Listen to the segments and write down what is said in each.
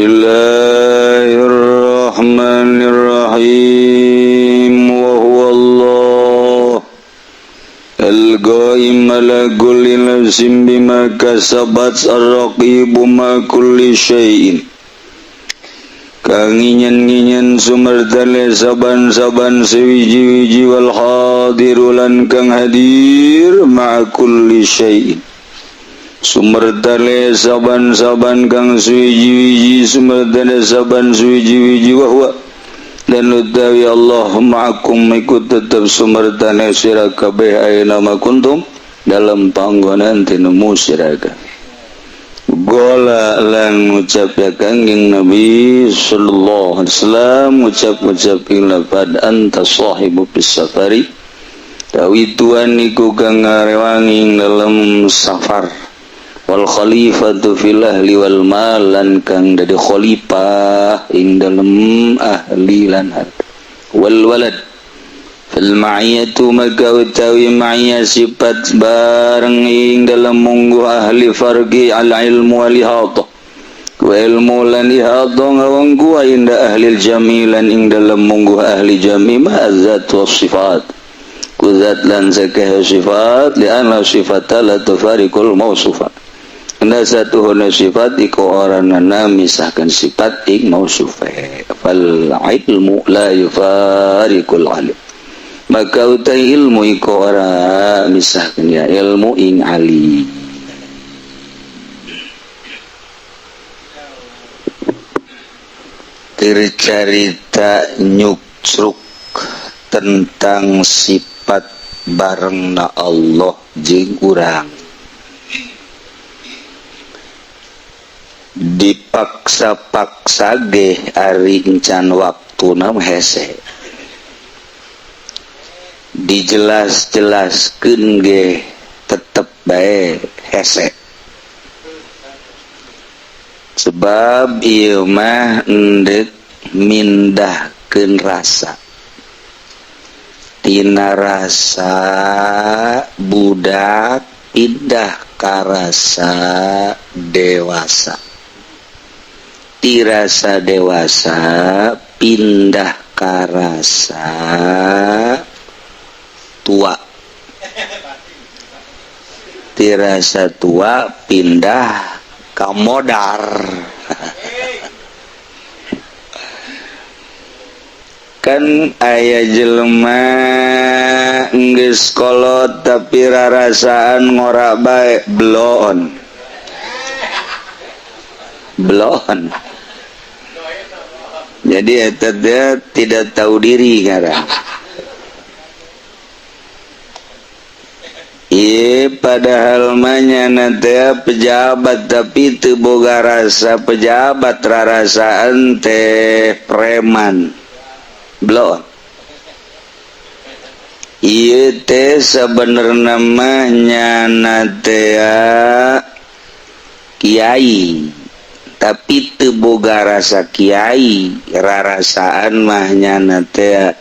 Bismillahirrahmanirrahim. Wa huwa Allah al-ghaim ala kulli nafsin bima kasabat ar-raqibu ma kulli syai'in. Kang nginyen-nginyen sumerdale saban-saban sewiji-wiji wal hadirulan kang hadir ma kulli syai'in. Sumerdale saban-saban kang suwiji-wiji sumerdale saban suwiji-wiji wahwa dan utawi Allah ma'akum ikut tetap sumerdale sira kabeh ayeuna ma kuntum dalam panggonan tinemu siraga. Gola lan ngucap ya kangjeng Nabi sallallahu alaihi wasallam ngucap lafad anta sahibu bis safari tawi tuan iku kang ngarewangi dalam safar wal khalifatu fil ahli wal mal lan kang dadi khalifah ing dalem ahli lan wal walad fil ma'iyatu maka utawi ma'iyah sifat bareng ing dalem mungguh ahli fargi al ilmu wal ihata wa ilmu lan ihata ngawangku inda ahli jamilan ing dalem mungguh ahli jami ma'azat was sifat kuzat lan sakah sifat li anna sifata la tufariqul mausufat. Anda satu huna sifat iku orangana misahkan sifat ing mausufah fal ilmu la yufariqul alim maka utai ilmu iku orang misahkan ya ilmu ing ali. Cerita nyuksruk tentang sifat barengna Allah jeung urang dipaksa-paksa ge ari encan waktuna hese dijelas-jelaskeun ge tetep bae hese sebab ieu mah endek mindahkeun rasa tina rasa budak pindah ka rasa dewasa tirasa dewasa pindah ka rasa tua tirasa tua pindah ka modar kan aya jelema geus kolot tapi rarasaan ngora bae blon jadi eta tidak tahu diri ngaran padahal manyana teh pejabat tapi teu boga rasa pejabat rarasaan teh preman blon ieu teh sabenerna mah nyana teh kiai tapi teu boga rasa kiai rarasaan mah nyana teh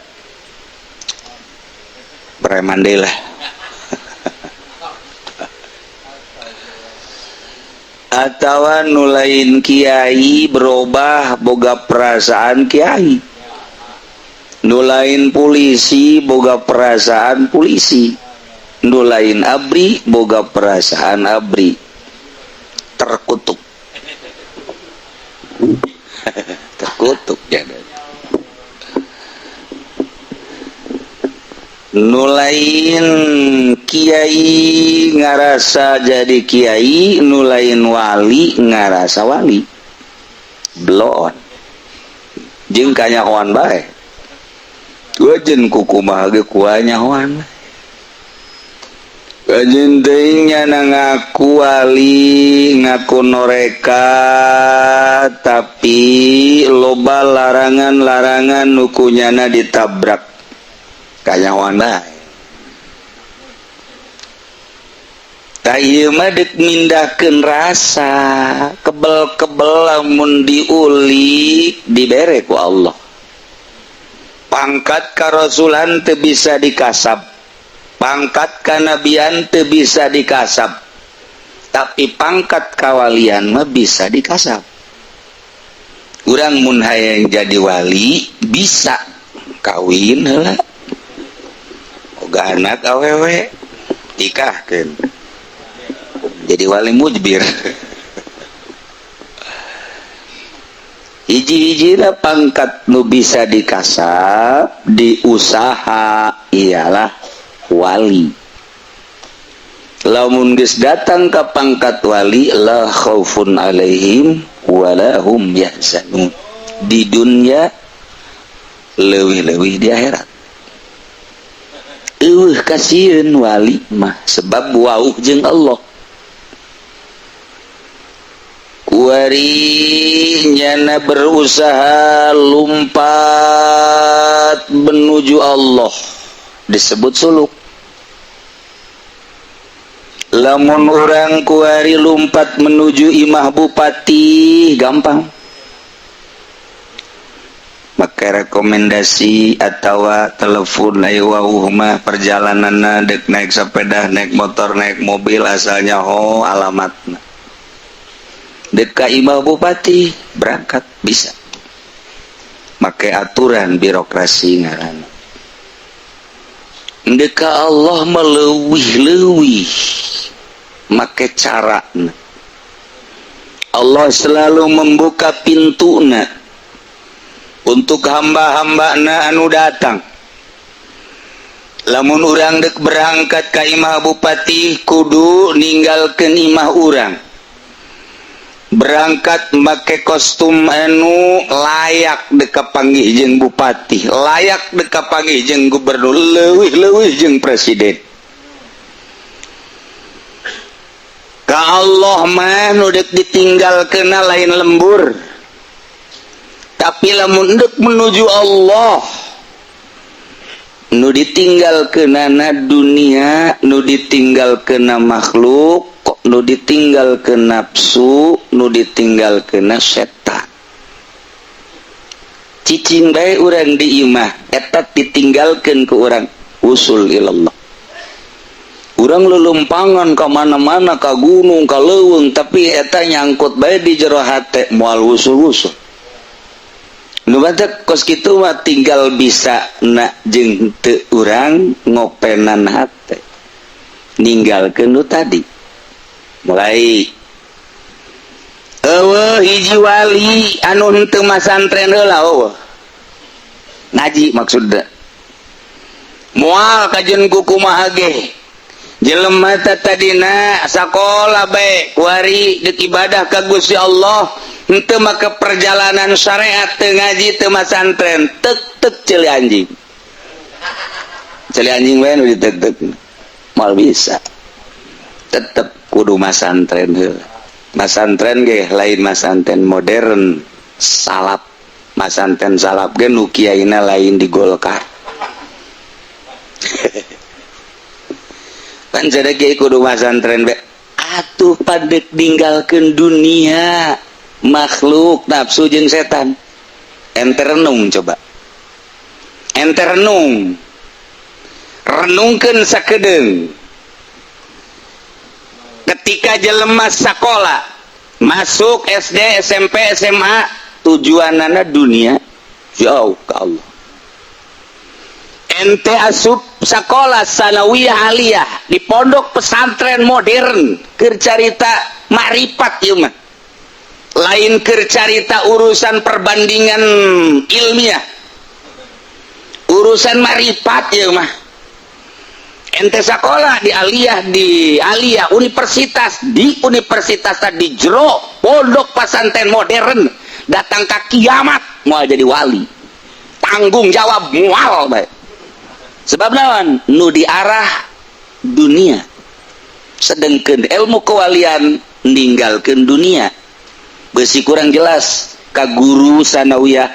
preman deui lah atawa nu lain kiai berubah boga perasaan kiai nu lain polisi boga perasaan polisi nu lain abri boga perasaan abri terkutuk ya nu lain kiai ngarasa jadi kiai nu lain wali ngarasa wali blon jeung kanyahoan bae wajen kukumaha ge kuanyahoan kajen teuing nyana ngaku wali ngaku noreka tapi loba larangan-larangan nu nyana ditabrak kanyahoan bae ta ieu mah deuk mindahkeun rasa kebel-kebel lamun diuli dibere ku Allah pangkat karasulan teu bisa dikasab pangkat kanabian teu bisa dikasab tapi pangkat kawalian mah bisa dikasab urang mun hayang jadi wali bisa kawin heula oga anak awewe nikahkeun jadi wali mujbir. Hiji-hijina pangkat nu bisa dikasab di usaha ialah wali. Lamun geus datang ka pangkat wali la khaufun alaihim wala hum yahzanun. Di dunia leuwih-leuwih di akhirat. Kasieun wali mah sebab wauh jeung Allah. Kuari nyana berusaha lumpat menuju Allah disebut suluk. Lamun orang kuari lumpat menuju imah bupati gampang. Maka rekomendasi atau telepon ayo wauh mah perjalananna dek naik sepeda, naik motor, naik mobil asalnya ho alamatna. Deka imah bupati berangkat bisa pakai aturan birokrasi ngaran. Deka Allah meleuwih-leuwih make cara Allah selalu membuka pintuna untuk hamba-hambana anu datang. Lamun urang dek berangkat ka imah bupati kudu ninggalkeun imah urang. Berangkat make kostum anu layak deka panggih jeung bupati, layak deka panggih jeung gubernur, leuwih-leuwih jeung presiden. Ka Allah mah nu dek ditinggalkeunna lain lembur. Tapi lamun dek menuju Allah nu ditinggalkeunana dunia, nu ditinggalkeunna makhluk, nu ditinggal ke nafsu, nu ditinggal ke setan. Cicing bae urang di imah eta ditinggalkeun ku urang usul ilallah. Urang lelumpangan ka mana-mana, ka gunung, ka leuweung, tapi eta nyangkut bae di jero hate moal usul-usul. Nu badak kos kitu mah tinggal bisa na jeung teu urang ngopenan hate. Ninggalkeun nu tadi. Mulai hiji wali anu henteu masantren heula ngaji maksudna moal kajen ku kumaha ge jelema tadina sakola bae kuari deuk ibadah ka Gusti Allah henteu make perjalanan syariat teu ngaji teu masantren tek celi anjing bae nu ditek-tek moal bisa tetep kudu masantren heula. Masantren ge lain masantren modern salap. Masantren salap ge nu kiaina lain di Golkar. Pan sadege kudu masantren be atuh padek ninggalkeun dunia, makhluk, nafsu jeung setan. Ente renung coba. Ente renung. Renungkeun sakedeung. Ketika jelema sakola masuk SD, SMP, SMA tujuanana dunia jauh ke Allah. Ente asup sakola sanawiyah aliyah di pondok pesantren modern keur carita makrifat ieu mah. Lain keur carita urusan perbandingan ilmiah. Urusan makrifat ieu mah. Ente sekolah di aliyah universitas di jero pondok pesantren modern datang ke kiamat mau jadi wali tanggung jawab mual bae sebab naon nu diarah dunia sedengkeun ilmu kewalian ninggalkeun dunia beusi kurang jelas ka guru sanawiyah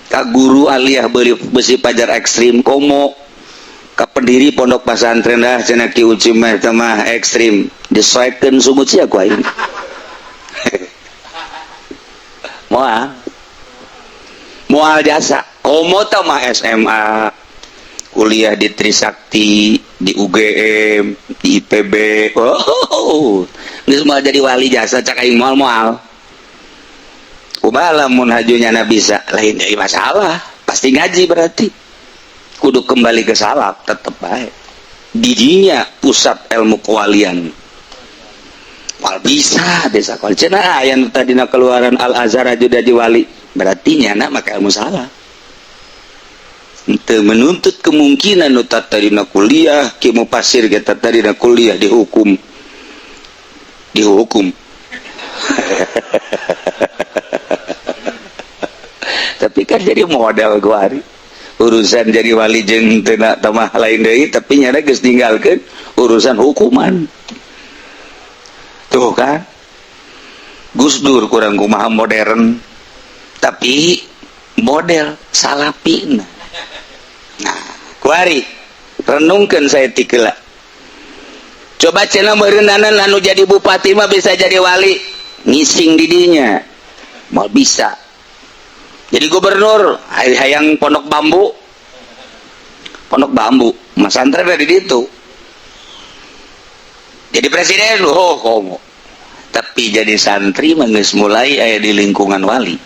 ka guru aliyah beusi pajar ekstrim komo ka pendiri pondok pesantren dah cenah Ki Uci mah eta mah ekstrim disesuaikeun sumut sia ku aing moal jasa komo tah mah SMA kuliah di Trisakti di UGM di IPB geus moal jadi wali jasa cak aing moal kumaha lamun hajunya bisa lain dari masalah pasti ngaji berarti kudu kembali ke salaf tetep baik didinya pusat ilmu kewalian wal bisa desa kal cenah aya nu tadina keluaran Al Azhar aja jadi wali berarti nyana maka ilmu salaf henteu menuntut kemungkinan nu tadina kuliah ki mufasir kita tadina kuliah dihukum tapi kan jadi modal gua hari urusan jadi wali jeung teu tamah lain deui tapi nyana geus ninggalkeun urusan hukuman tuh kan Gus Dur kurang kumaha modern tapi model salapina nah kuari renungkeun saya tikeula coba cenah meureunana anu jadi bupati mah bisa jadi wali ngising di dinya mau bisa jadi gubernur hayang pondok bambu mas santri ada di situ jadi presiden komo tapi jadi santri geus mulai aya di lingkungan wali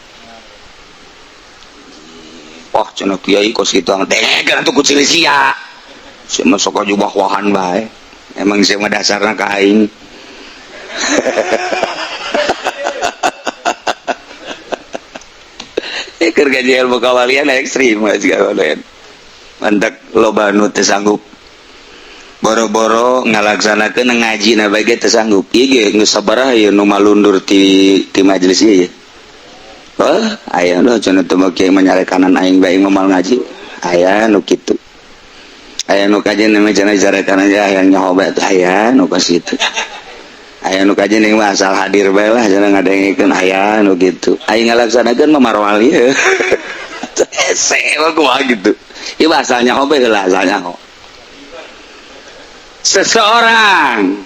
cenah kiai kos kitu degan atuh ku cilisia sia mah sok jubah wahan bae emang sia mah dasarna ka aing keur gaji ilmu kawalian ekstrim segala mantak loba nu teu sanggup boro-boro ngalaksanakeun ngaji na bae teu sanggup ieu ge geus sabaraha ieu nu malundur ti majelis ieu aya nu cenah teu kieu menyareekanan aing bae momal ngaji aya nu kitu aya nu kajen mah cenah jarekan aja hayang nyoba teh aya nu ka situ aya nu kajen mah asal hadir bae lah cenah ngadengikeun aya nu kitu aing ngalaksanakeun mah marwali ese gua gitu ieu bahasanya hobe heula asalnya ho seseorang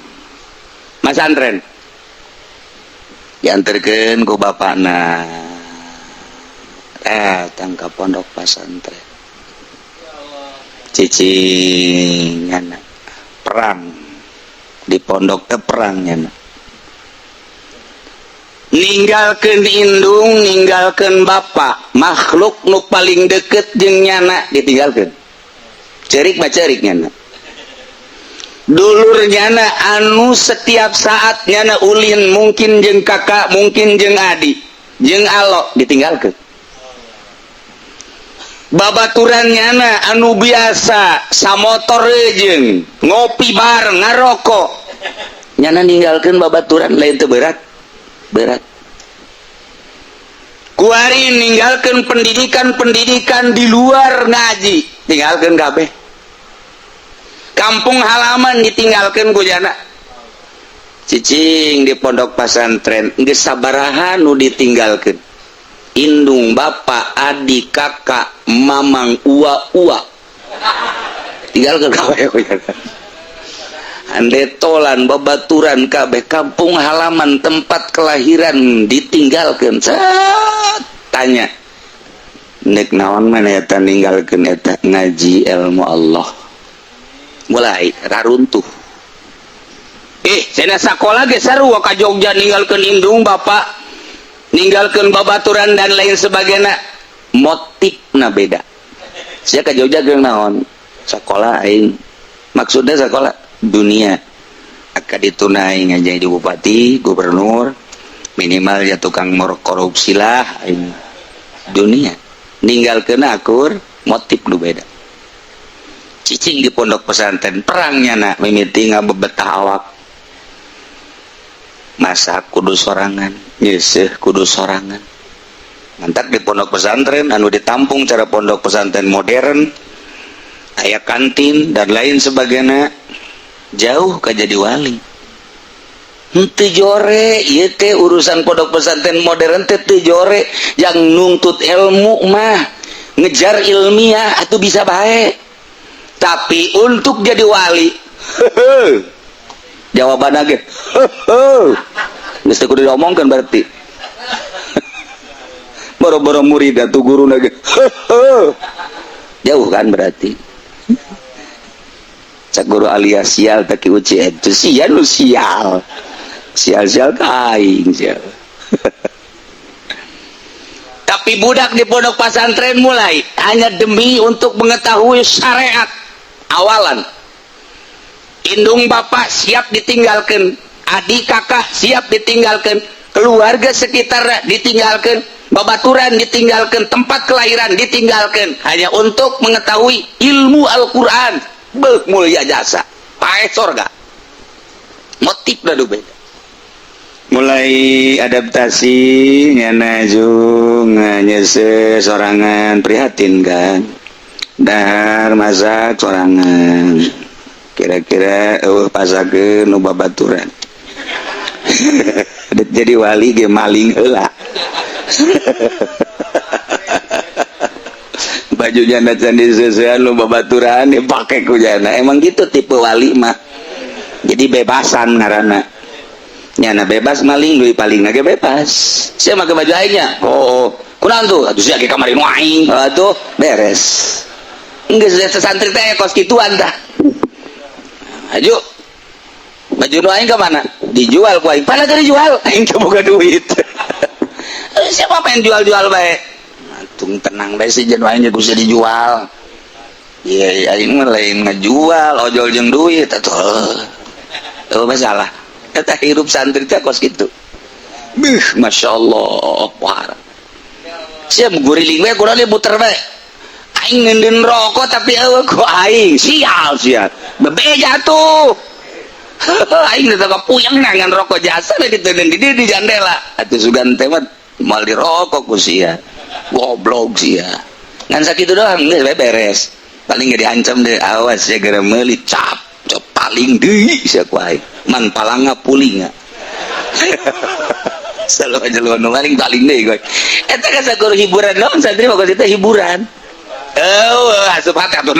mas santren dianterkeun ku bapakna tangka pondok pesantren cicing anak perang di pondok teh perang nyana ninggalkeun indung ninggalkeun bapak makhluk nu paling deket jeung nyana ditinggalkeun cerik nyana dulur nyana anu setiap saat nyana ulin mungkin jeung kakak mungkin jeung adik jeung alo ditinggalkeun babaturan nyana anu biasa samotor jeung ngopi bareng ngarokok nyana ninggalkeun babaturan lain teu berat kuari ninggalkeun pendidikan di luar ngaji tinggalkeun kabeh kampung halaman ditinggalkeun ku jana cicing di pondok pesantren geus sabaraha nu ditinggalkeun indung bapak adik kakak mamang ua tinggalkeun kabeh ku jana ande tolan babaturan kabeh kampung halaman tempat kelahiran ditinggalkeun tanya nek naon mana eta ninggalkeun eta ngaji ilmu Allah mulai raruntuh cenah sakola ge sarua ka Jogja ninggalkeun indung bapak ninggalkeun babaturan dan lain sebagainya motifna beda sia ka Jogja geus naon sakola aing maksudnya sakola dunia akan ditunai ngajai di bupati gubernur minimal ya tukang korupsi lah ini dunia ninggalkeun akur motif lu beda cicing di pondok pesantren perangnya nak mimiti ngabebetah awak masak kudu sorangan nyeseuh kudu sorangan mantap di pondok pesantren anu ditampung cara pondok pesantren modern aya kantin dan lain sebagainya jauh ka jadi wali henteu jore ieu teh urusan pondok pesantren modern teh teu jore yang nuntut ilmu mah ngejar ilmiah atuh bisa bae tapi untuk jadi wali jawabanna ge geus teu kudu diomongkeun berarti boro-boro murid atuh guruna ge jauh kan berarti cak guru alias sial taki uci itu sial lu sial ka aing sial tapi budak di pondok pesantren mulai hanya demi untuk mengetahui syariat awalan. Indung bapak siap ditinggalkan, adik kakak siap ditinggalkan, keluarga sekitar ditinggalkan, babaturan ditinggalkan, tempat kelahiran ditinggalkan, hanya untuk mengetahui ilmu Al-Quran. Mulia jasa pae sorga, motif dah beda. Mulai adaptasi nyana jung nyese sorangan prihatin kan, dahar masak sorangan, kira-kira pasakeun nu babaturan. Jadi wali ge maling heula. Bajunya nacan diseusean nu babaturan dipake ku jana. Emang gitu tipe wali mah. Jadi bebasan ngaranna. Nyana bebas maling duit paling lagi bebas. Saya pakai baju aingnya. Oh, kurang tuh. Atuh sia ke kamar nu aing. Atuh beres. Geus santri teh kos kituan tah. Aju. Baju nu aing ka mana? Dijual ku aing. Padahal teu dijual. Aing teh boga duit. Siapa pengen jual-jual bae? Tung tenang bae si jeung aing geus dijual. Iya, aing mah lain ngajual, ojol jeung duit atuh. Oh, masalah. Eta hirup santri teh kos kitu. Masya Allah, wah. Siap guriling we kurang muter we. Aing ngeudeun rokok tapi eueuh ku aing. Sial. Bebeja tuh. Aing teh kapuyeng ngan rokok jasa diteuneun di jandela. Atuh sugan teh mah moal dirokok ku sia. Goblok sia. Ngan sakitu doang geus beres. Paling ge diancam deh, awas ya gara meuli cap paling deui sia ku aing. Man palanga pulinga. Selalu aja lu paling deui gue. Eta kan sakur hiburan naon santri mah eta hiburan. Asup hati atuh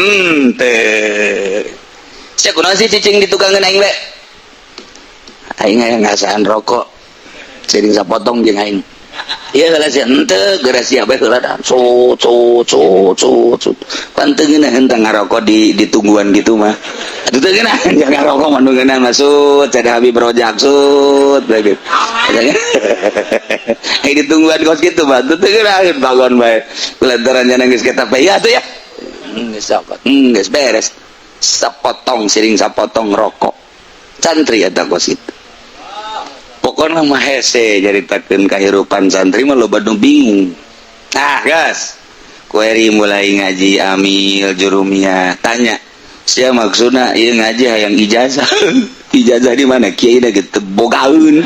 teu. Sia kunaon sih cicing ditukangeun aing we? Aing aya ngasaan rokok. Sering sapotong jeung aing. Iya salah sih henteu geura sia bae heula dah. Panteungeun henteu ngarokok di tungguan gitu mah. Atuh teu geuna jangan ngarokok manungeunna maksud sada Habib Rojak sud begitu. Ai di tungguan kos kitu mah teu geuna bangun bae. Lantaran nya geus kita pe ya tuh ya. Geus sapat. Geus beres. Sapotong siring sapotong rokok. Santri eta kos kitu. Pokoknya mah hese jaritakeun kahirupan santri mah loba nu bingung. Nah, guys. Kueri mulai ngaji amil jurumiyah tanya. Sia maksudna ieu ngaji hayang ijazah. Ijazah di mana? Kiai da gitu bogaeun.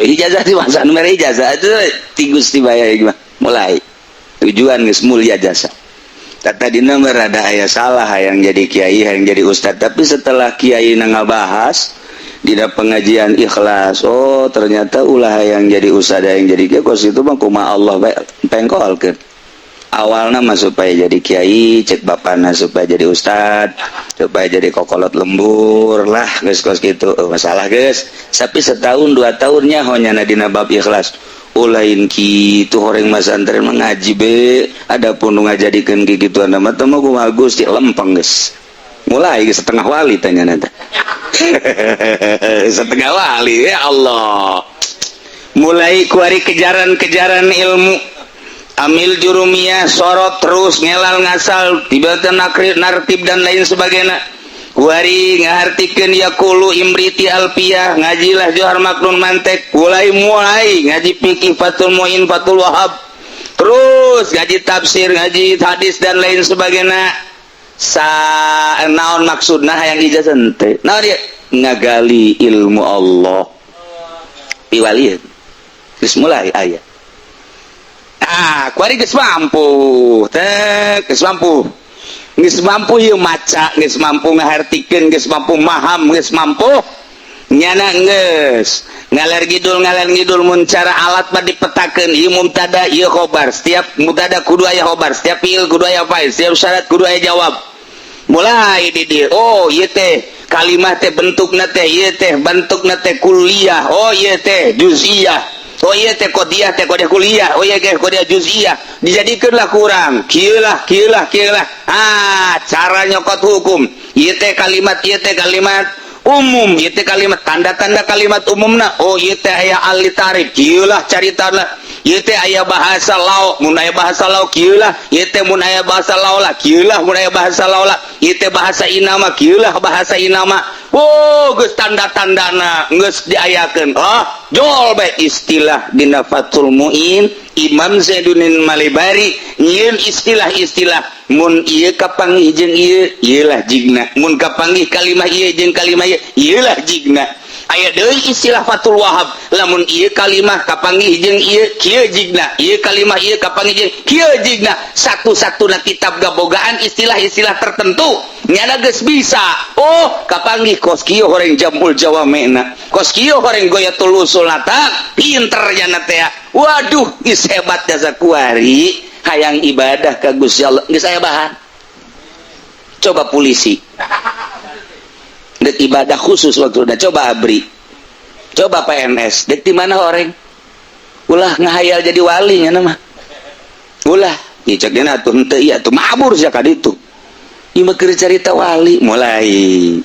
Ijazah di mana? Nu mere ijazah atuh ti Gusti bae mah. Mulai. Tujuan geus mulia jasa. Tadina mah rada aya salah hayang jadi kiai, hayang jadi ustad, tapi setelah kiai ngabahas dina pengajian ikhlas, oh ternyata ulah yang jadi usada yang jadi kiai kos itu mah kumaha Allah pengkolkeun. Awalna mah supaya jadi kiai, cek bapana supaya jadi ustad, supaya jadi kokolot lembur lah geus kos kitu. Masalah geus. Tapi setahun 2 tahunnya honyana dina bab ikhlas. Ulain kitu horeng mas santren mengaji be, adapun nu ngajadikeun kikituan mah teh mah kumaha Gusti lempeng geus. Mulai setengah wali tanya nanti. Setengah wali ya Allah. Mulai kuari kejaran-kejaran ilmu. Amil jurumiyah sorot terus ngelal ngasal tiba-tiba nartib dan lain sebagainya. Kuari ngahartikeun yaqulu imriti alfiyah ngajilah johar makrun mantek. Mulai ngaji fikih Fathul Muin Fathul Wahab. Terus ngaji tafsir, ngaji hadis dan lain sebagainya. Naon maksudna hayang ijazah teh naon dia ngagali ilmu Allah piwalian geus mulai aya kuari geus mampu teh geus mampu ieu maca geus mampu ngahartikeun geus mampu maham geus mampu nyana geus ngaler ngidul mun cara alat mah dipetakeun ieu mubtada ieu khobar setiap mubtada kudu aya khobar setiap fiil kudu aya fa'il setiap syarat kudu aya jawab mulai di dia. Oh ieu teh kalimat teh bentukna teh ieu teh bentukna teh kuliah. Oh ieu teh juz'iyah. Oh ieu teh qadiyah teh qadiyah kuliah. Oh ieu teh qadiyah juz'iyah. Dijadikeunlah kurang. Kieu lah. Cara nyokot hukum. Ieu teh kalimat umum. Ieu teh kalimat tanda-tanda kalimat umumna. Oh ieu teh aya al-tarif. Kieu lah caritana. ieu teh aya bahasa lauk mun aya bahasa lauk kieu lah ieu teh mun aya bahasa lauk lah kieu lah mun aya bahasa lauk lah ieu teh bahasa inama kieu lah bahasa inama geus tanda-tandana geus diayakeun jol bae istilah dina Fathul Muin Imam Zainuddin Malibari nyieun istilah-istilah mun ieu kapanggih jeung ieu lah jigna mun kapanggih kalimah ieu jeung kalimah ieu lah jigna aya deui istilah Fathul Wahab lamun ieu kalimah kapanggih jeung ieu kieu jigna ieu kalimah ieu kapanggih jeung kieu jigna satu-satuna kitab gabogaan istilah-istilah tertentu nyana geus bisa kapanggih kos kieu horeng Jamul Jawamena kos kieu horeng Ghayatul Usul nata pinter nya teh waduh geus hebat jasa kuari hayang ibadah ka Gusti Allah geus aya bahan coba polisi dek ibadah khusus waktu udah coba abri coba PNS dek di mana orang ulah ngahayal jadi wali nya nama ulah cek dina atuh henteu ieu atuh mabur sia ka ditu ieu mah keur carita wali mulai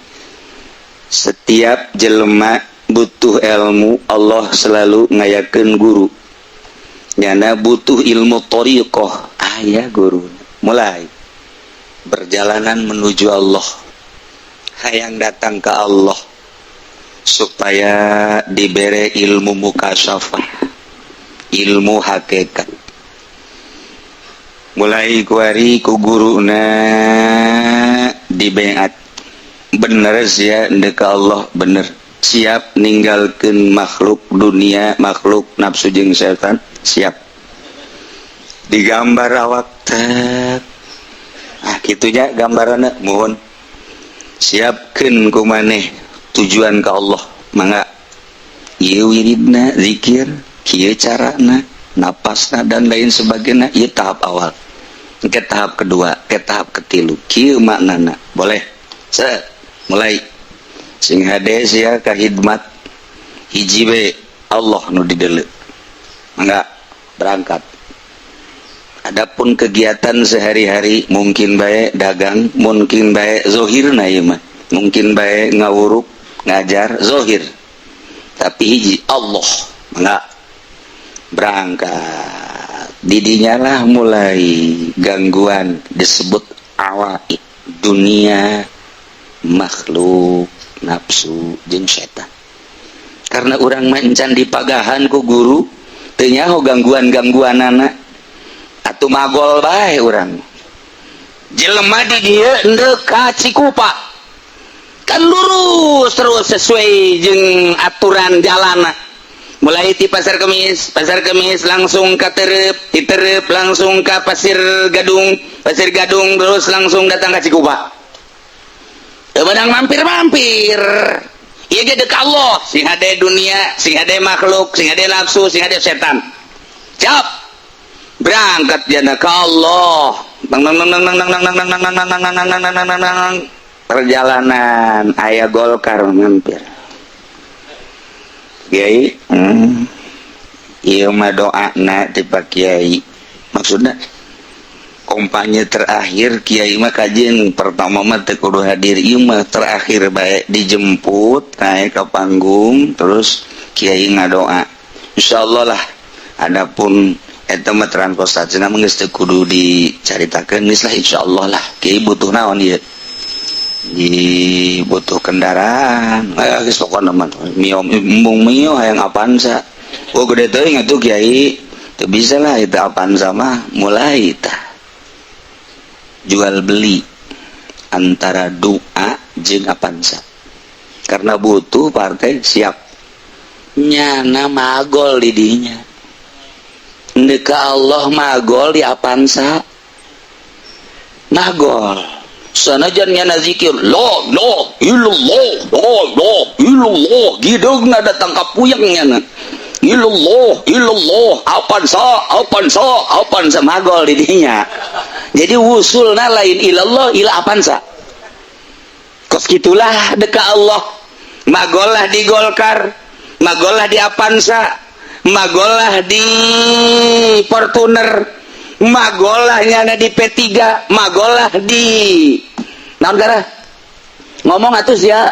setiap jelema butuh ilmu Allah selalu ngayakeun guru nyana butuh ilmu thariqah aya guru mulai berjalanan menuju Allah hayang datang ke Allah supaya dibere ilmu mukasyafah ilmu hakikat mulai kuari ku guruna dibeat bener sia deka Allah bener siap ninggalkeun makhluk dunia makhluk nafsu jeung setan siap digambar awak teh kitunya gambaranna mohon siapkeun ku maneh tujuan ka Allah mangga ieu wiridna zikir kieu carana napasna dan lain sebagainya ieu tahap awal ke tahap kedua ke tahap ketilu kieu maknana boleh mulai sing hade sia ka khidmat hiji we Allah nu dideuleu mangga berangkat. Adapun kegiatan sehari-hari mungkin bae dagang, mungkin bae zohirna ieu mah. Mungkin bae ngawuruk, ngajar zohir. Tapi hiji Allah, enggak berangkat. Didinya lah mulai gangguan disebut awaid dunia, makhluk, nafsu, jeung setan. Karena orang mancan dipagahan ku guru, teu nyaho gangguan-gangguanana. Atuh magol bae urang jelema di dieu henteu ka Cikupa kan lurus terus sesuai jeung aturan jalanna mulai di pasar kemis langsung ka Terep di Terep langsung ka pasir gadung terus langsung datang ka Cikupa teu badang mampir-mampir ieu ge deuk Allah sing hade dunia sing hade makhluk sing hade nafsu sing hade setan cap berangkat jana ke Allah perjalanan aya Golkar mampir Kiai ieu mah doana ti Pak Kiai maksudna kampanye terakhir Kiai mah kajian pertama mah teu kudu hadir ieu mah terakhir bae dijemput naik ke panggung terus Kiai ngadoa insyaallah lah adapun eta mah transportasina mah geus teu kudu dicaritakeun geus lah insyaallah lah Kiai butuh naon ieu butuh kendaraan geus pokona mah mio hayang Avanza gede teuing atuh Kiai teu bisa lah itu Avanza mah mulai tah jual beli antara doa jeung Avanza karena butuh partai siap nyana magol di dinya ndeka Allah magol di Avanza magol sanajan nyana zikir la ilallah gidegna datang ka puyeng nyana ilallah Avanza magol di dinya jadi wusulna lain ilallah ila Avanza kos gitulah deka Allah magol lah di Golkar magol lah di Avanza magolah di Fortuner magolah nyana di P3 magolah di naon gara ngomong atuh sia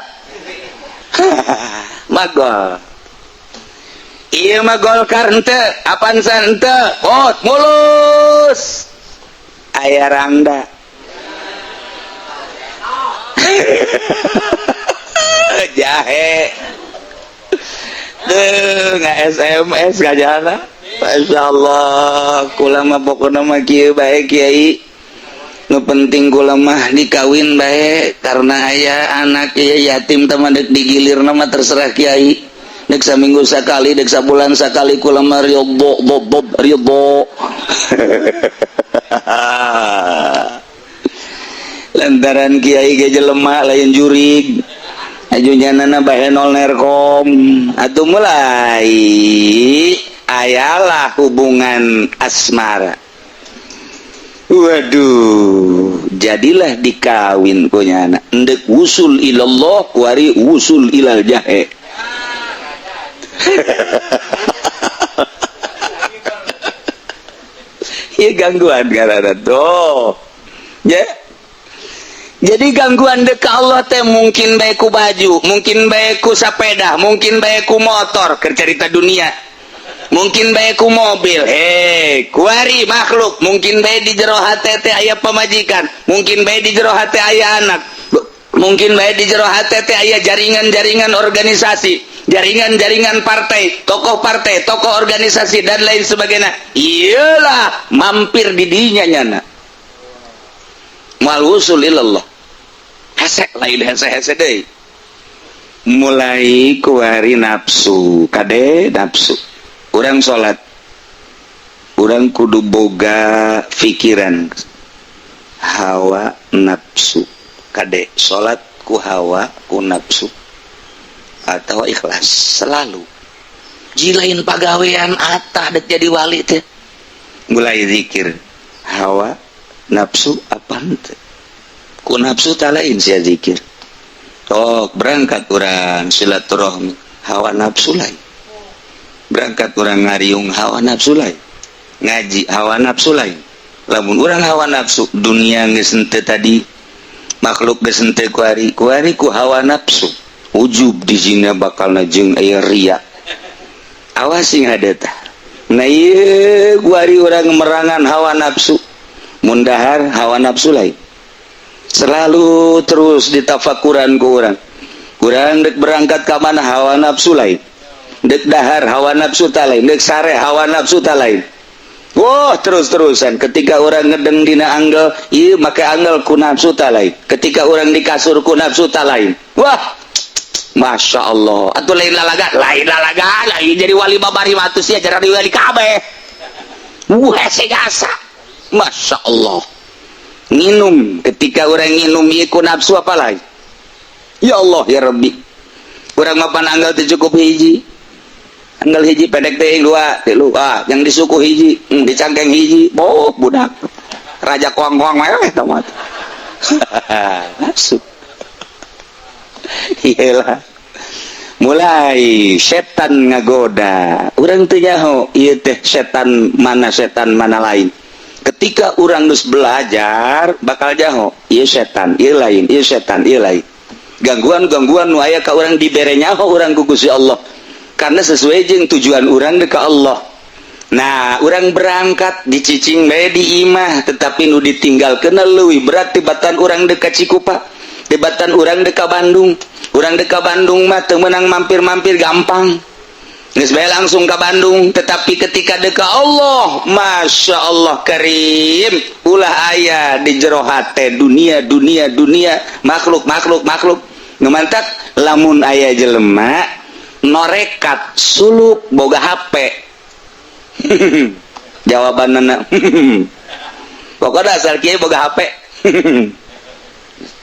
magol Iya mah Golkar henteu, Avanza henteu, hot mulus. Aya Rangda. Jahe. Nggak SMS nggak jalan. Masya Allah, kula mah pokoknya mah kieu bae Kiai. Nu penting kula mah dikawin bae karena aya anak ya yatim teman dek digilir nama terserah Kiai. Dek saminggu sakali, dek sabulan sakali kula mah ridho. Lantaran Kiai ge jelema lain jurig. Ajunya nana bahenol nerkom. Atuh mulai ayalah hubungan asmara. Waduh, jadilah dikawin punya anak. Endek wusul ilallah, kuari wusul ilal jahe. Iya gangguan karena tuh, ya. Jadi gangguan dek Allah teh mungkin baik ku baju, mungkin baik ku sepeda, mungkin baik ku motor, cerita dunia. Mungkin baik ku mobil, kuari makhluk, mungkin baik di jero hati teh aya pamajikan, mungkin baik di jero hati aya anak, mungkin baik di jero hati teh aya jaringan-jaringan organisasi, jaringan-jaringan partai, tokoh organisasi dan lain sebagainya. Iyalah mampir di dinya nyana. Mal wusul ilallah. Hese lain hese deui. Mulai kuari nafsu, kade nafsu. Urang salat. Urang kudu boga pikiran hawa nafsu. Kade salat ku hawa ku nafsu atau ikhlas selalu. Jilain pagawean atah dek jadi wali teh. Mulai zikir hawa nafsu apa ente? Ku nafsu talain sia zikir. Berangkat orang silaturahmi hawa nafsu lain. Berangkat orang ngariung hawa nafsu lain. Ngaji hawa nafsu lain. Lamun orang hawa nafsu dunia geus henteu tadi makhluk geus henteu kuari ku hawa nafsu. Ujub di zina bakalna jeung aya ria. Awas sing ada tah. Nah ieu kuari urang merangan hawa nafsu. Mundahar hawa nafsu lain. Selalu terus ditafakuran ku urang. Urang dek berangkat ka mana hawa nafsu lain. Dek dahar hawa nafsu ta lain, dek sare hawa nafsu ta lain. Wah, terus-terusan ketika orang ngedeng dina anggal, ieu make anggal ku nafsu ta lain. Ketika orang di kasur ku nafsu ta lain. Wah, Masya Allah. Atuh lain lalaga, lain jadi wali babari mah atuh sia jadi wali kabeh. Hese gasa. Masya Allah. Minum, ketika orang minum ieu ku nafsu apa lain? Ya Allah ya Rabbi. Urang mapan anggal teh cukup hiji. Anggal hiji pedek teh 2, 3. Yang disuku hiji, dicangkeng hiji. Budak. Raja kuang-kuang mah eta mah. Nafsu. Iyalah. Mulai setan ngagoda. Urang teu nyaho ieu teh setan mana lain. Ketika orang nus belajar bakal jaho ieu setan ieu lain ieu setan ieu lain gangguan nu aya ka urang dibere nyaho urang ku Gusti Allah karena sesuai jeung tujuan urang ka Allah. Nah urang berangkat dicicing bae di imah tetapi nu ditinggalkeun leuwih berat tibatan urang dekat Cikupa tibatan urang dekat Bandung. Urang dekat Bandung mah teu meunang mampir-mampir gampang. Geus bae langsung ke Bandung, tetapi ketika dekat Allah, Masya Allah Karim, ulah aya di jero hate dunia, makhluk. Ngemantak lamun aya jelema norekat suluk boga HP. Jawabanna pokoknya asal kiai boga HP.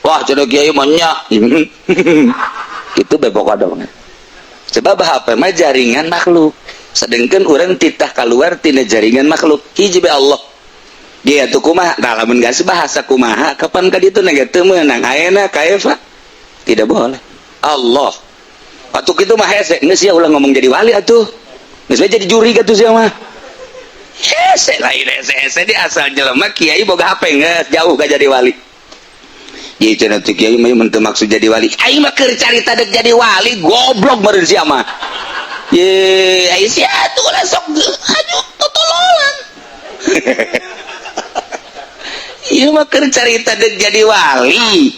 Wah, cenah kiai mah nya. Kitu bae pokokna. Sebab HP mah jaringan makhluk. Sedangkan orang titah keluar tina jaringan makhluk. Hiji be Allah. Dia tuh kumaha, nah lamun geus bahasa kumaha, kapan ka ditu na teu meunang ayeuna kaefa? Tidak boleh. Allah. Atuh kitu mah hese, geus sia ulah ngomong jadi wali atuh. Geus jadi juri atuh sia mah. Hese lain hese di asal jelema kiai boga HP geus jauh ka jadi wali. Ieu cenah teh kiai mah teu maksud jadi wali. Aing mah keur carita dek jadi wali, goblok meureun sia mah. ye Aisyah tuh ulah sok aju totololan. Ieu mah keur carita deuk jadi wali.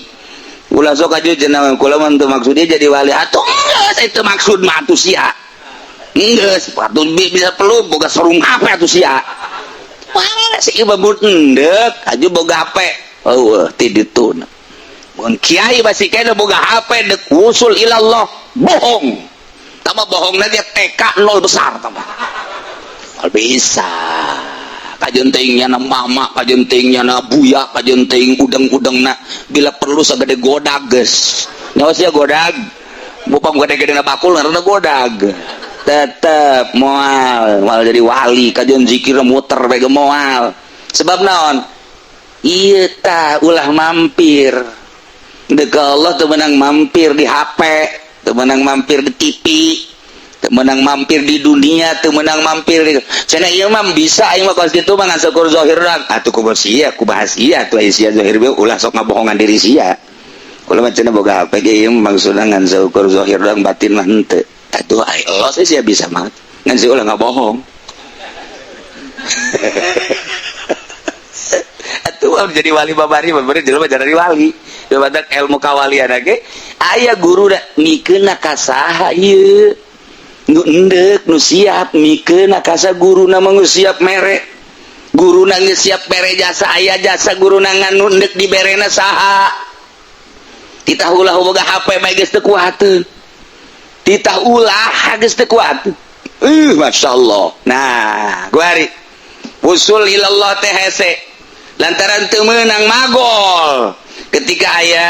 Ulah sok aju cenah kula mah teu maksudnya jadi wali atuh geus itu maksud mah atuh sia. Geus atuh bisa perlu boga sarung HP atuh sia. Wah si ieu babut endek aju boga HP. Eueuh ti ditu. Mun kiai basi kana boga HP dek usul ilallah bohong. Tama bohongna dia TK nol besar tama. Al bisa. Kajentingnya na mama, kajentingnya na buya, kajenting udang-udangna bila perlu sagede godag geus. Nyawa sia godag. Bupang gede-gede na bakul karena godag. Tetep moal jadi wali, kajen zikir muter bae moal. Sebab naon? Ieu tah ulah mampir. Deuk Allah teu meunang mampir di HP, teu meunang mampir di TV, teu meunang mampir di dunia, teu meunang mampir di cenah ieu mah bisa aing mah kos kitu mah ngan syukur zahir atuh ku sia ku bahasia atuh sia zahir we ulah sok ngabohongan diri sia. Kula mah cenah boga HP ge ieu maksudna ngan syukur zahir urang batin mah henteu. Atuh Allah sia bisa mah ngan sia ulah ngabohong. Atuh jadi wali babari babari jelema jadi wali. Badak ilmu kawalian ge aya guru da mikeun ka saha ieu nu endek nu siap mikeun ka sa guruna mah geus siap mere guruna geus siap mere jasa aya jasa guruna nganu endek diberena saha titah ulah boga HP bae geus teu kuateun titah ulah geus teu kuat masyaallah. Nah guari usul ilallah teh hese lantaran teu meunang magol. Ketika aya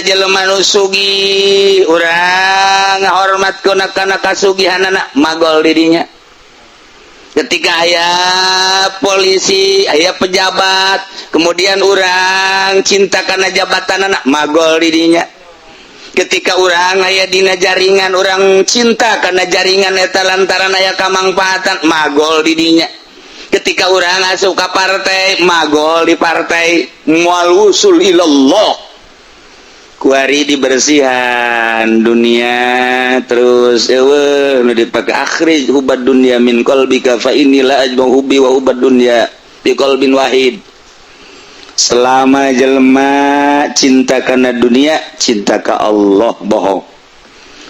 jelema nu sugih urang ngahormatkeun kana kasugihanana magol di dinya. Ketika aya polisi, aya pejabat, kemudian urang cinta kana jabatanana magol di dinya. Ketika urang aya dina jaringan urang cinta kana jaringan eta lantaran aya kamangpaatan magol di dinya. Ketika orang asup ka partai magol di partai moal usul ilallah kuari dibersihan dunia terus eueuh nu dipake akhrij hubad dunya min qalbika fa inilah ajma hubbi wa hubad dunya bi qalbin wahid. Selama jelema cinta kana dunia cinta ka Allah bohong.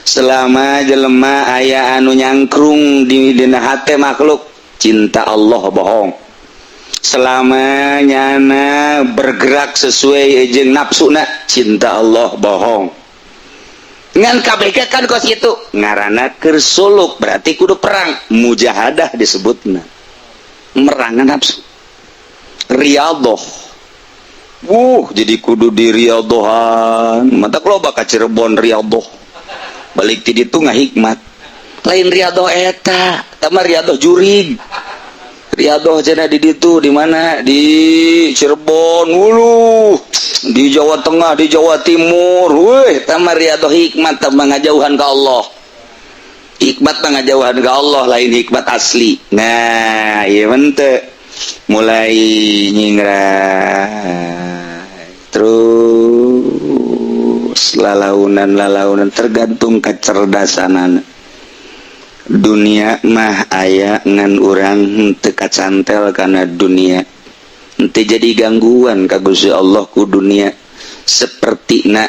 Selama jelema aya anu nyangkrung di dina hate makhluk cinta Allah bohong. Selama nyana bergerak sesuai jeung nafsuna cinta Allah bohong. Ngan kabeh kan kos itu ngaranna keur suluk berarti kudu perang mujahadah disebutna merangan nafsu riyadhah. Jadi kudu di riyadhahan mantap loba ka Cirebon riyadhah balik ti ditu ngahikmat lain riyadhah eta mah riyadhah jurig. Riyadhah cenah di ditu di mana di Cirebon uluh di Jawa Tengah di Jawa Timur weh eta mah riyadhah hikmat mah ngajauhan ka Allah. Hikmat mah ngajauhan ka Allah lain hikmat asli. Nah ieu teh mulai nyingrai terus lalaunan tergantung kecerdasanana. Dunia mah aya ngan urang teu kacantel kana dunia teu jadi gangguan ka Gusti Allah ku dunia sapertina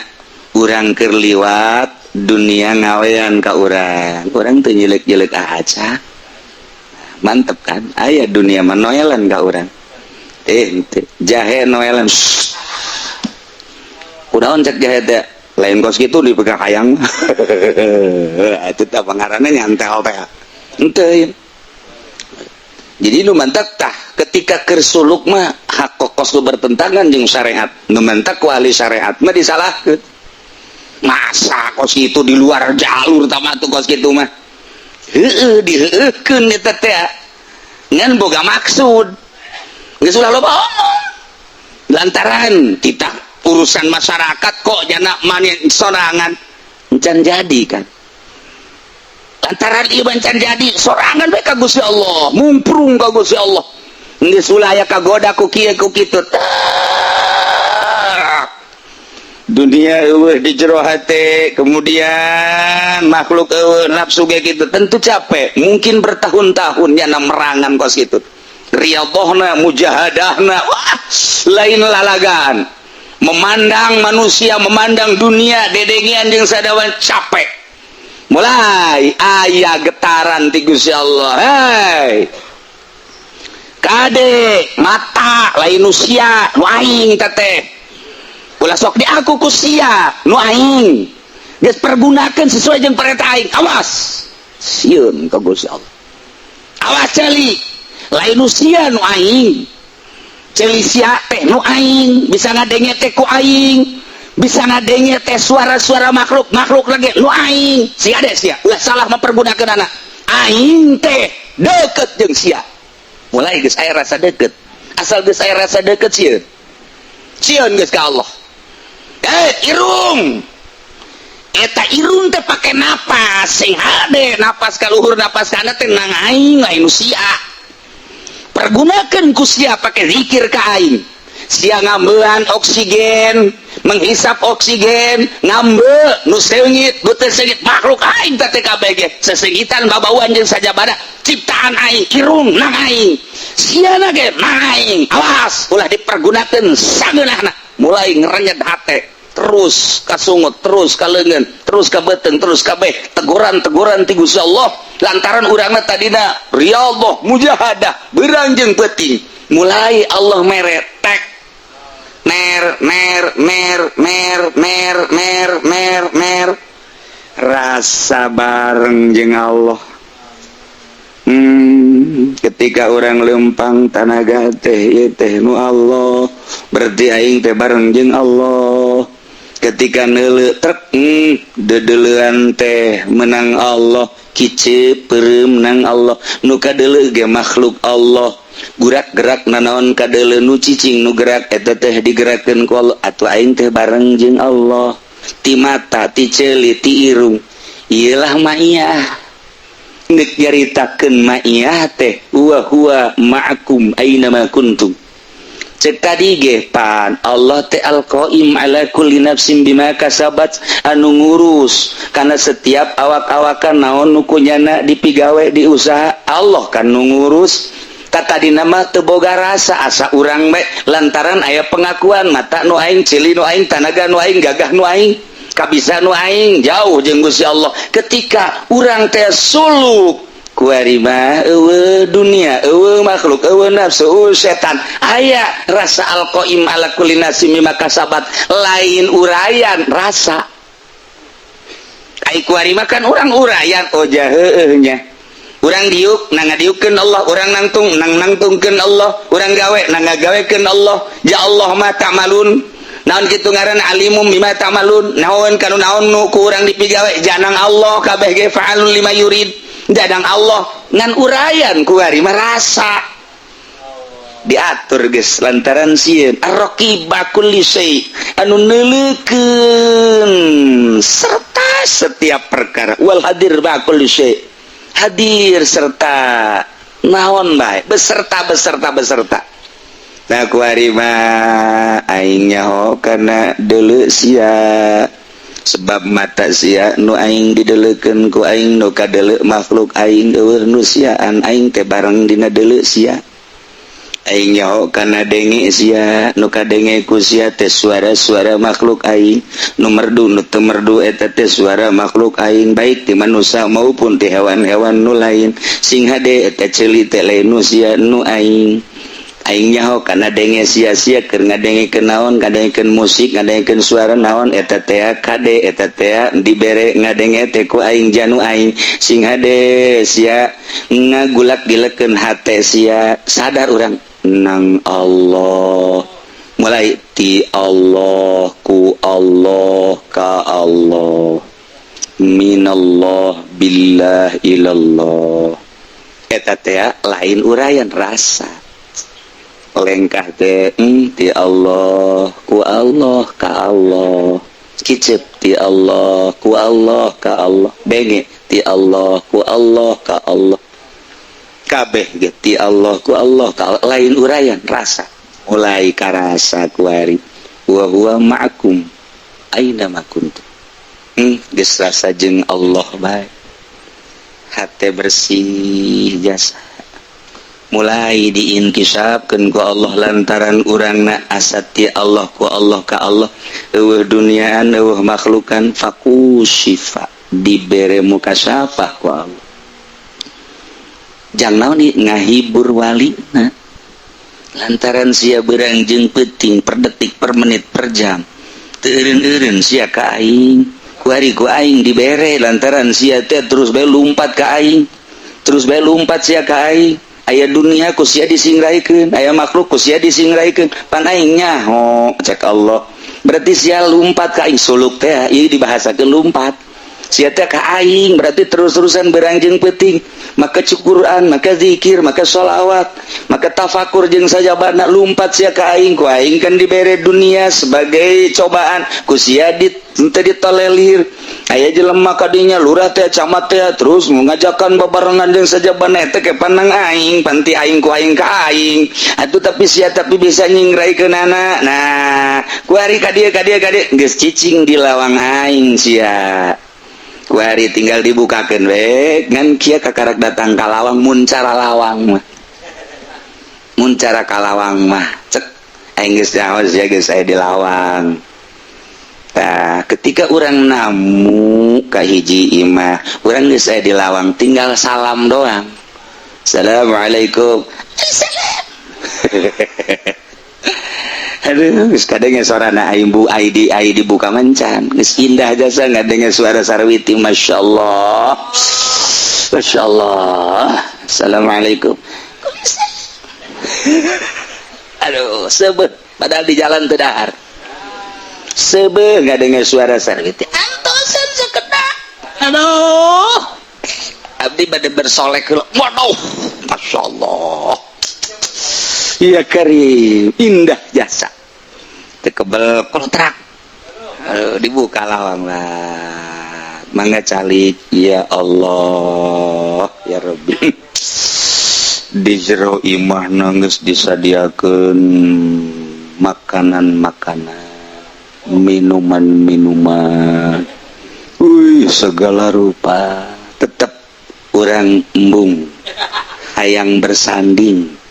urang keur liwat dunia ngawean ka urang teu nyelek-jelek aca mantep kan aya dunia mah noelan ka urang jahe noelan kunaon cek jahe teh lain kos gitu dipegang hayang itu tak pengarannya nyantel teh ente jadi nu mantak tah ketika kersuluk mah hak kos bertentangan jeung syariat nu mantak wali syariat mah disalahkeun masa kos itu di luar jalur tama tuh kos gitu mah diheukeun eta teh ngan boga maksud geus ulah loba omong lantaran kita urusan masyarakat kok jana manin sorangan encan jadi kan lantaran ieu encan jadi sorangan bae ka Gusti Allah mumprung ka Gusti Allah geus ulah aya kagoda ku kieu ku kitu dunia di jero hati, kemudian makhluk nafsu kayak gitu, tentu capek, mungkin bertahun-tahun ya merangan kos gitu, riyadhahna mujahadahna, wah lain lalagan, memandang manusia, memandang dunia dedengian jeung sadawan capek, mulai aya getaran ti Gusti Allah. Hei kade mata lain usia nu aing teteh ulah sok di aku ku sia nu aing geus pergunakeun sesuai jeung perintah aing. Awas sieun ka Gusti Allah, awas ceuli lain usia nu aing, ceuli sia teh nu aing bisa ngadenge teh ku aing, bisa ngadenge teh suara-suara makhluk lagi nu aing, sia deh sia ulah salah mempergunakeun anak aing teh deket jeung sia. Mulai geus aya rasa deket, asal geus aya rasa deket sieun geus ka Allah. Irung eta irung teh pake napas sing hade, napas ka luhur napas ka handap teh nang aing lain sia, pergunakeun ku sia pake zikir ka aing, sia ngambelan oksigen, menghisap oksigen, ngambil nu seungit beuteung seungit makhluk aing teh kabeh ge sesengitan babauan jeung sajabana ciptaan aing, irung nang aing, siana ge nang aing. Awas ulah dipergunakeun sageunahna, mulai ngerenyet hate, terus kasungut, terus kaleungeun, terus ka beuteung, terus kabeh teguran-teguran ti Gusti Allah lantaran urangna tadina riyadhah mujahadah beurang jeung peuting, mulai Allah mere tek mer rasa bareng jeung Allah. Ketika orang lempang tanaga teh teh nu Allah, berarti aing teh bareng jeung Allah. Ketika neuleu trek dedeleuan teh menang Allah, kice peureum menang Allah, nu kadeuleu ge makhluk Allah, gerak nanaon kadeuleu nu cicing nu gerak eta teh digerakkeun ku Allah, atuh aing teh bareng jeung Allah. Ti mata, ti ceuli, ti irung, ieulah ma'iyah. Ngeuk nyaritakeun ma'iyah teh wa huwa ma'akum aina ma kuntum. Cek tadi ge pan Allah teh al-qaim ala kulli nafsin bima kasabat, anu ngurus karena setiap awak-awakan naon nu kunyana dipigawe di usaha, Allah kan nu ngurus. Tadi nama teu boga rasa asa urang bae lantaran aya pengakuan mata nu aing, cili nu aing, tanaga nu aing, gagah nu aing, kabisa nu aing, jauh jeung Gusti Allah. Ketika urang teh suluk kuari mah eueuh dunia, eueuh makhluk, eueuh nafsu, eueuh setan, aya rasa al-qaim ala kulli nafsin bima kasabat, lain urayan rasa. Ai kuari mah kan urang urayan oja heueuh nya. Urang diuk nang ngadiukeun Allah, urang nangtung nang nangtungkeun Allah, urang gawe nang ngagawekeun Allah. Ja Allah ma ta'malun, naon kitu ngaranna alimum bima ta'malun, naon kanu naon nu ku urang dipigawe janang Allah kabeh ge fa'alun lima yurid, jadang Allah ngan urayan ku ari merasa diatur geus lantaran sieun ar-raqibah kulli syai, anu neuleukeun serta setiap perkara, wal hadir ba kulli syai, hadir serta naon bae beserta. Nah kuari mah aing nyaho kana deuleu sia, sebab mata sia nu aing dideuleukeun ku aing, nu kadeuleu makhluk aing eueuh nu siaan aing teh bareng dina deuleu sia. Aing nyaho kana denge sia, nu kadenge ku sia teh suara-suara makhluk aing, nu merdu nu teu merdu eta teh suara makhluk aing, baik ti manusia maupun ti hewan-hewan nu lain. Sing hade eta ceuli teh lain nu sia nu aing. Aing nyaho kana denge sia-sia keur ngadengekeun naon, ngadengekeun musik, ngadengekeun suara naon, eta teh kade, eta teh dibere ngadenge teh ku aing janu aing. Sing hade sia ngagulak-gilekeun hate sia, sadar urang nang Allah, mulai ti Allah, ku Allah, ka Allah, minallah billah ilallah, eta teh lain urayan rasa lengkah teh ti Allah, ku Allah, ka Allah, kicep ti Allah, ku Allah, ka Allah, benge ti Allah, ku Allah, ka Allah, kabeh ge ti Allah, ku Allah, ka Allah, lain urayan rasa, mulai karasa kuari wa huwa ma'akum aina ma kuntum. Geus rasa jeung Allah bae. Hate bersih jasa. Mulai diinkisapkeun ku Allah lantaran urangna asati Allah ku Allah ka Allah. Eueuh duniaan eueuh makhlukan fakushifa dibere mukasyafah ku Allah. Jang naon ngahibur walina. Lantaran sia beurang jeung peuting per detik per menit per jam. Teu eureun-eureun sia ka aing. Ku ari ku aing dibere lantaran sia teh terus bae lumpat ka aing. Terus bae lumpat sia ka aing. Aya dunia ku sia disingrahikeun, aya makhluk ku sia disingrahikeun. Pan aing nyaho cek Allah. Berarti sia lumpat ka aing suluk teh ieu dibahasakeun lumpat. Sia teh ka aing berarti terus-terusan beurang jeung peuting. Maka Quran, maka zikir, maka sholawat, maka tafakur jeung sajabana lumpat sia ka aing. Ku aing kan dibere dunia sebagai cobaan, ku sia teu ditolelir. Aya jelema kadinya lurah teh camat teh terus mengajakan babarengan jeung sajabana teh ke panang aing, panti aing ku aing ka aing. Atuh tapi sia tapi bisa nyingraikeunana. Nah, ku ari ka dieu geus cicing di lawang aing sia. Kuari tinggal dibukakan we ngan kia kakarak datang kalawang muncara lawang mah muncara kalawang mah cek aing geus nyawas ya geus aya di lawang. Nah ketika urang namu ka hiji imah urang geus aya di lawang tinggal salam doang. Assalamualaikum. Aduh, kadangnya suarana aimbu ID buka mancan, geus indah jasa ngadenge suara Sarwiti, masya Allah, masya Allah. Assalamualaikum. Aduh, sebet, padahal di jalan teu dahar. Sebet ngadenge suara Sarwiti. Antosan sekedap. Aduh, abdi bade bersolek heula. Waduh, masya Allah. Ya karim, indah jasa. Tekebel kontrak. Dibuka lawang lah. Mangga calik, ya Allah, ya Rabbi. Di jero imah nangis disadiakeun makanan-makanan, minuman-minuman. Segala rupa. Tetap urang embung. Hayang bersanding.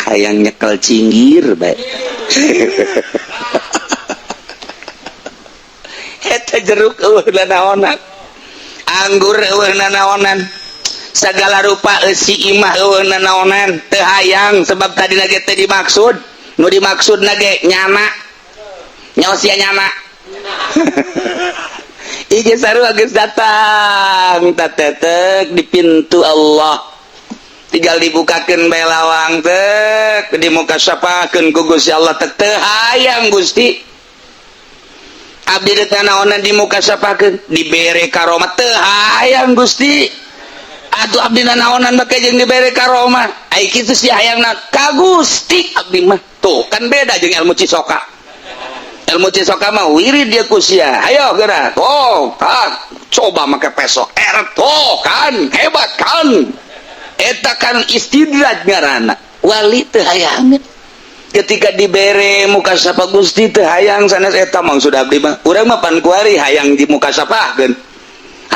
Hayang nyekel cinggir baik. Eta jeruk eueuh nanaonan, anggur eueuh nanaonan, sagala rupa si imah eueuh nanaonan, teu hayang sebab tadi lagi teh dimaksud, nu dimaksud nage nyana, nyaos sia nyana. Ige sarua geus datang, tatetek di pintu Allah. Tinggal dibukakeun bae lawang teh di muka syapakeun ku Gusti Allah teh hayang Gusti abdi teh naonna di muka syapakeun dibere karomah teh hayang Gusti atuh abdi naonan make jeung dibere karomah ai kitu si hayangna ka Gusti abdi mah tuh kan beda jeung ilmu cisoka mah wirid dia ku sia ayo geura oh tak coba make pesok tuh kan hebat kan. Eta kan istidraj ngaranna wali teu hayang ketika dibere muka sapa Gusti teu hayang sanes eta mah sudah abdi mah urang mah pan kuari hayang di muka sapakeun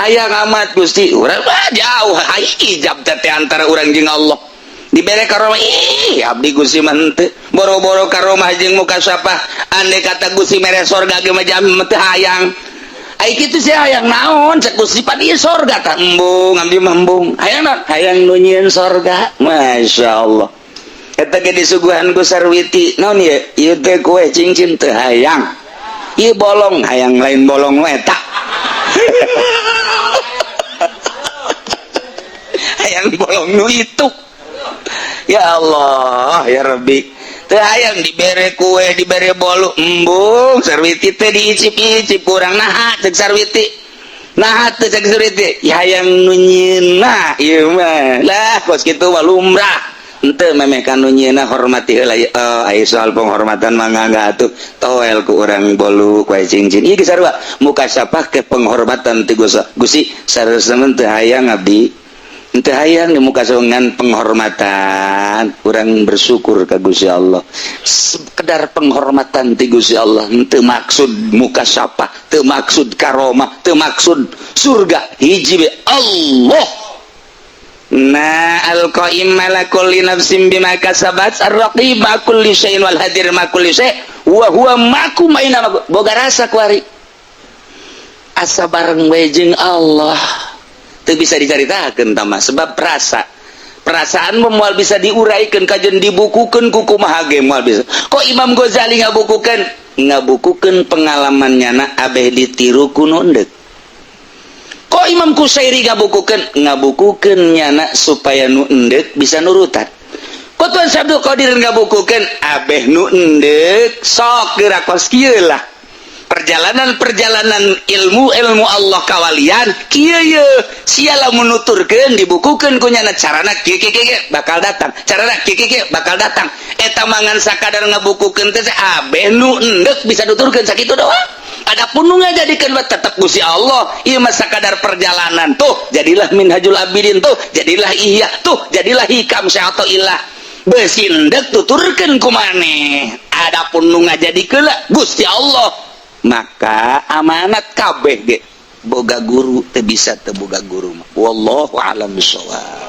hayang amat Gusti urang mah jauh hijab teh antara urang jeung Allah dibere karomah ih abdi Gusti mah teu boro-boro karomah jeung muka sapa andai kata Gusti mere sorga ge mah jam teu hayang. Ai kitu sih hayang naon cek Gusti pan ieu sorga tah embung abdi mah embung hayang naon hayang nu nyieun sorga masyaallah eta ge disuguhan ku Sarwiti naon ieu ieu teh kue cincin teu hayang ieu bolong hayang lain bolong we eta hayang bolong nu itu ya Allah ya Rabbi teu hayang dibere kue dibere bolu embung Sarwiti teh diicip-icip kurang naha cek Sarwiti naha teh cek Sarwiti ya hayang nu nyieunna ieu mah lah kos kitu mah lumrah henteu memeh ka nu nyieunna hormati heula aya soal penghormatan mangga atuh toel ku urang bolu kue cincin ieu ge sarua muka sapah ke penghormatan ti Gusti saresna teu hayang abdi Teu hayang di muka sorangan penghormatan, kurang bersyukur ka Gusti Allah. Sekedar penghormatan ti Gusti Allah, teu maksud muka sapa, teu maksud karomah, teu maksud surga, hiji Allah. Nah, al-qaim ala kulli nafsin bima kasabat, ar-raqib ma kulli syai'in wal hadir ma kulli syai' wa huwa ma'akum aina boga rasa kuari. Asa bareng we jeung Allah. Teu bisa dicaritakeun tama sebab perasaan moal bisa diuraikan kajen dibukukeun ku kumaha ge moal bisa. Kok Imam Ghazali ngabukukeun pengalamannya na abeh ditiru ku nu endeup. Kok Imam Qushairi ngabukukeun nyana supaya nu endeup bisa nurutan. Kok Tuan Abdul Qadir ngabukukeun abeh nu endeup sok geura kos kieu lah. Perjalanan ilmu Allah kawalian kieu ye siala menuturkeun dibukukeun ku nyana carana kieu bakal datang carana kieu bakal datang eta mangan sakadar ngabukukeun teh abeh nu endek bisa nuturkeun sakitu doang. Adapun nu ngajadikeun tetep Gusti Allah ieu mah sakadar perjalanan tuh jadilah Minhajul Abidin tuh jadilah Ihya tuh jadilah Hikam Syai'atullah beusi endek tuturkeun ku maneh. Adapun nu ngajadikeun Gusti Allah maka amanat kabeh ge boga guru teu bisa teu boga guru wallahu a'lam bishawab.